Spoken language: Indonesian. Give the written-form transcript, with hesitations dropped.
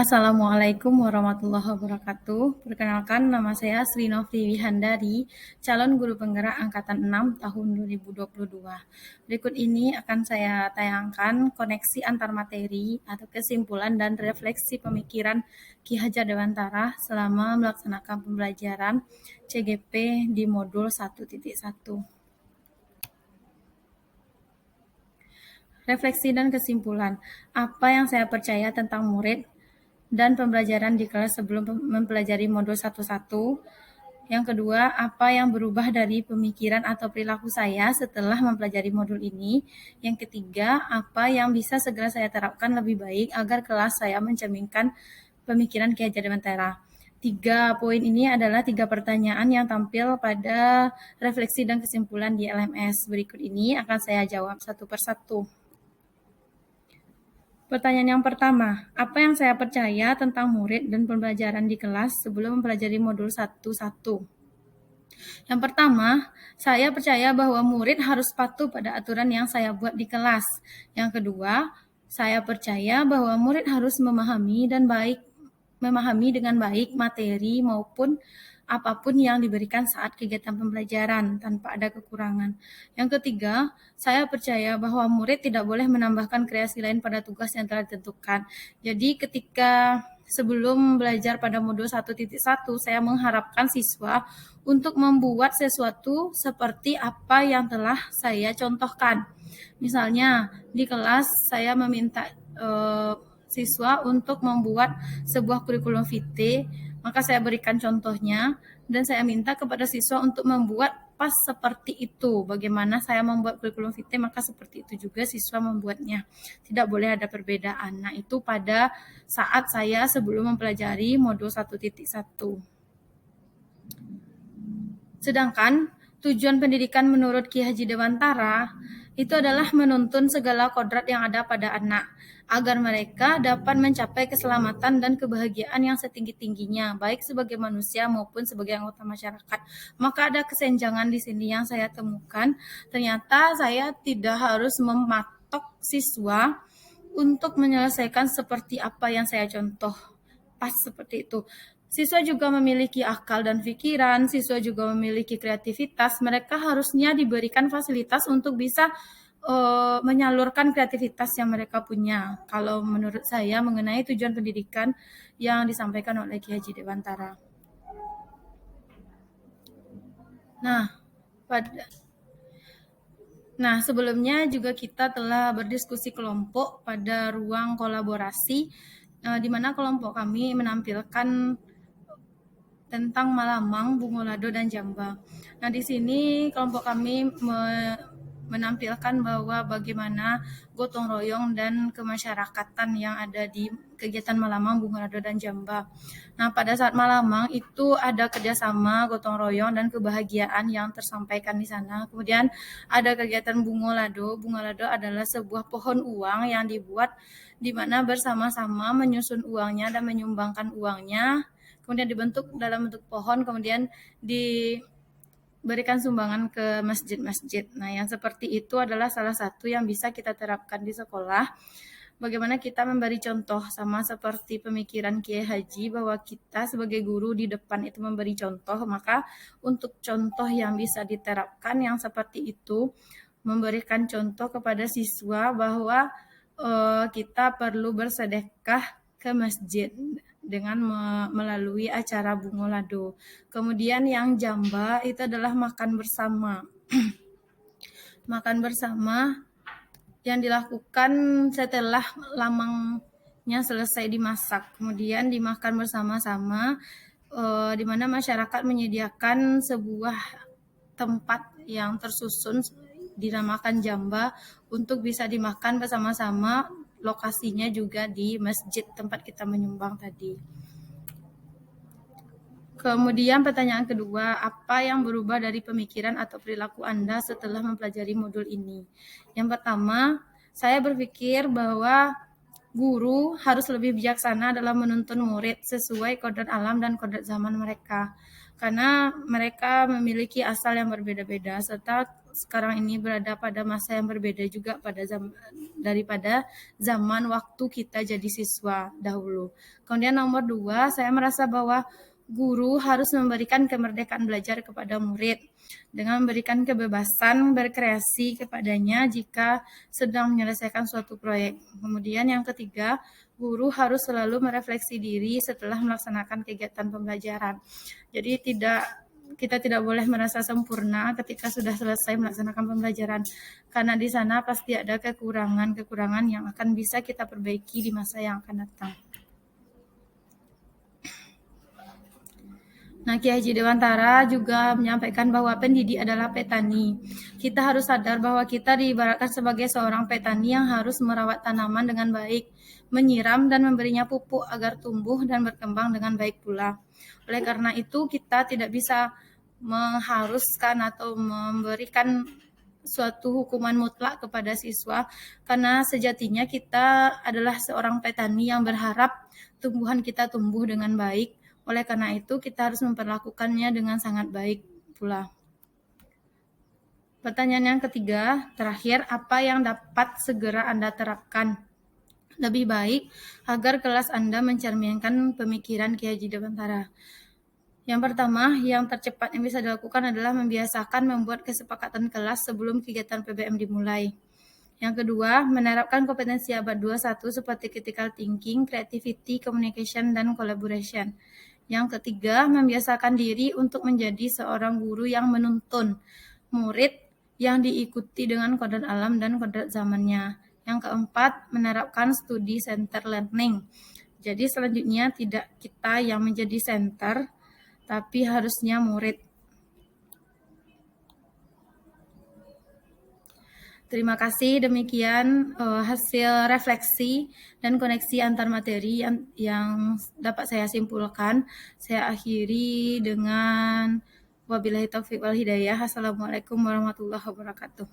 Assalamualaikum warahmatullahi wabarakatuh. Perkenalkan, nama saya Sri Novri Wihandari, calon guru penggerak Angkatan 6 tahun 2022. Berikut ini akan saya tayangkan koneksi antar materi atau kesimpulan dan refleksi pemikiran Ki Hajar Dewantara selama melaksanakan pembelajaran CGP di modul 1.1. Refleksi dan kesimpulan. Apa yang saya percaya tentang murid dan pembelajaran di kelas sebelum mempelajari modul 1.1. Yang kedua, apa yang berubah dari pemikiran atau perilaku saya setelah mempelajari modul ini. Yang ketiga, apa yang bisa segera saya terapkan lebih baik agar kelas saya mencerminkan pemikiran Ki Hajar Dewantara. 3 poin ini adalah 3 pertanyaan yang tampil pada refleksi dan kesimpulan di LMS. Berikut ini akan saya jawab satu persatu. Pertanyaan yang pertama, apa yang saya percaya tentang murid dan pembelajaran di kelas sebelum mempelajari modul 1.1? Yang pertama, saya percaya bahwa murid harus patuh pada aturan yang saya buat di kelas. Yang kedua, saya percaya bahwa murid harus memahami dengan baik materi maupun apapun yang diberikan saat kegiatan pembelajaran tanpa ada kekurangan. Yang ketiga, saya percaya bahwa murid tidak boleh menambahkan kreasi lain pada tugas yang telah ditentukan. Jadi ketika sebelum belajar pada modul 1.1, saya mengharapkan siswa untuk membuat sesuatu seperti apa yang telah saya contohkan. Misalnya, di kelas saya meminta siswa untuk membuat sebuah kurikulum vitae, maka saya berikan contohnya dan saya minta kepada siswa untuk membuat pas seperti itu. Bagaimana saya membuat kurikulum vitae, maka seperti itu juga siswa membuatnya. Tidak boleh ada perbedaan. Nah, itu pada saat saya sebelum mempelajari modul 1.1. Sedangkan tujuan pendidikan menurut Ki Haji Dewantara itu adalah menuntun segala kodrat yang ada pada anak, agar mereka dapat mencapai keselamatan dan kebahagiaan yang setinggi-tingginya, baik sebagai manusia maupun sebagai anggota masyarakat. Maka ada kesenjangan di sini yang saya temukan. Ternyata saya tidak harus mematok siswa untuk menyelesaikan seperti apa yang saya contoh. Pas seperti itu. Siswa juga memiliki akal dan pikiran, siswa juga memiliki kreativitas. Mereka harusnya diberikan fasilitas untuk bisa menyalurkan kreativitas yang mereka punya. Kalau menurut saya mengenai tujuan pendidikan yang disampaikan oleh Ki Haji Dewantara. Nah, sebelumnya juga kita telah berdiskusi kelompok pada ruang kolaborasi, di mana kelompok kami menampilkan tentang Malamang, Bungolado, dan Jamba. Nah, di sini kelompok kami menampilkan bahwa bagaimana gotong royong dan kemasyarakatan yang ada di kegiatan Malamang, Bungolado, dan Jamba. Nah, pada saat Malamang itu ada kerjasama, gotong royong, dan kebahagiaan yang tersampaikan di sana. Kemudian ada kegiatan Bungolado. Bungolado adalah sebuah pohon uang yang dibuat di mana bersama-sama menyusun uangnya dan menyumbangkan uangnya. Kemudian dibentuk dalam bentuk pohon, kemudian diberikan sumbangan ke masjid-masjid. Nah, yang seperti itu adalah salah satu yang bisa kita terapkan di sekolah. Bagaimana kita memberi contoh, sama seperti pemikiran Kiai Haji bahwa kita sebagai guru di depan itu memberi contoh, maka untuk contoh yang bisa diterapkan yang seperti itu, memberikan contoh kepada siswa bahwa kita perlu bersedekah ke masjid dengan melalui acara Bungolado. Kemudian yang Jamba itu adalah makan bersama. Makan bersama yang dilakukan setelah lamangnya selesai dimasak. Kemudian dimakan bersama-sama, di mana masyarakat menyediakan sebuah tempat yang tersusun dinamakan Jamba untuk bisa dimakan bersama-sama. Lokasinya juga di masjid tempat kita menyumbang tadi. Kemudian pertanyaan kedua, apa yang berubah dari pemikiran atau perilaku Anda setelah mempelajari modul ini? Yang pertama, saya berpikir bahwa guru harus lebih bijaksana dalam menuntun murid sesuai kodrat alam dan kodrat zaman mereka. Karena mereka memiliki asal yang berbeda-beda serta sekarang ini berada pada masa yang berbeda juga daripada zaman waktu kita jadi siswa dahulu. Kemudian nomor 2, saya merasa bahwa guru harus memberikan kemerdekaan belajar kepada murid dengan memberikan kebebasan berkreasi kepadanya jika sedang menyelesaikan suatu proyek. Kemudian yang ketiga, guru harus selalu merefleksi diri setelah melaksanakan kegiatan pembelajaran. Jadi kita tidak boleh merasa sempurna ketika sudah selesai melaksanakan pembelajaran, karena di sana pasti ada kekurangan-kekurangan yang akan bisa kita perbaiki di masa yang akan datang. Nah, Kiai Haji Dewantara juga menyampaikan bahwa pendidik adalah petani. Kita harus sadar bahwa kita diibaratkan sebagai seorang petani yang harus merawat tanaman dengan baik, menyiram dan memberinya pupuk agar tumbuh dan berkembang dengan baik pula. Oleh karena itu, kita tidak bisa mengharuskan atau memberikan suatu hukuman mutlak kepada siswa, karena sejatinya kita adalah seorang petani yang berharap tumbuhan kita tumbuh dengan baik. Oleh karena itu, kita harus memperlakukannya dengan sangat baik pula. Pertanyaan yang ketiga, terakhir, apa yang dapat segera Anda terapkan? Lebih baik agar kelas Anda mencerminkan pemikiran Kiai Haji Dewantara. Yang pertama, yang tercepat yang bisa dilakukan adalah membiasakan membuat kesepakatan kelas sebelum kegiatan PBM dimulai. Yang kedua, menerapkan kompetensi abad 21 seperti critical thinking, creativity, communication, dan collaboration. Yang ketiga, membiasakan diri untuk menjadi seorang guru yang menuntun murid yang diikuti dengan kodrat alam dan kodrat zamannya. Yang keempat, menerapkan studi center learning. Jadi selanjutnya tidak kita yang menjadi center, tapi harusnya murid. Terima kasih, demikian hasil refleksi dan koneksi antar materi yang dapat saya simpulkan. Saya akhiri dengan wabillahi taufiq wal hidayah. Assalamualaikum warahmatullahi wabarakatuh.